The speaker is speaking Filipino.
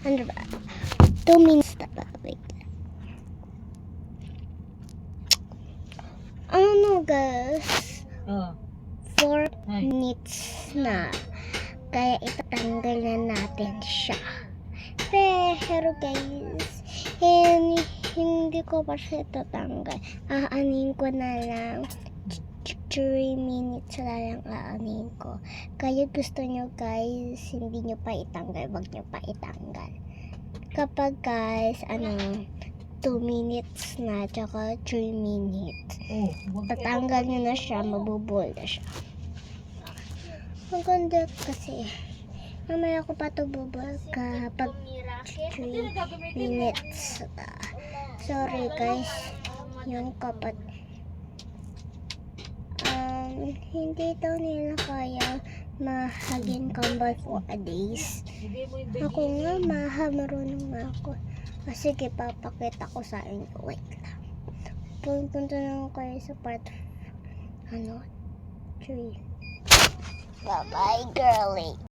Ano ba? 2 minutes na ba? Wait. Ano guys? 4 minutes na. Kaya itatanggal na natin siya. Pero guys, hindi ko pa siya itatanggal. Aanin ko na lang. 3 minutes na lang aanin ko. Kaya gusto nyo guys, hindi nyo pa itanggal, wag nyo pa itanggal. Kapag guys, 2 minutes na, tsaka 3 minutes. Tatanggal nyo na siya, mabubol na siya. Ang ganda kasi. Mamaya ko pa ito bubol kapag 3 minutes. Sorry guys, yung kapag hindi daw nila kaya mahagin kambal for a days. Ako nga, marunong nga ako. Sige, papakita ko sa inyo. Wait lang. Punta na kayo sa part 3. Bye-bye, girlie.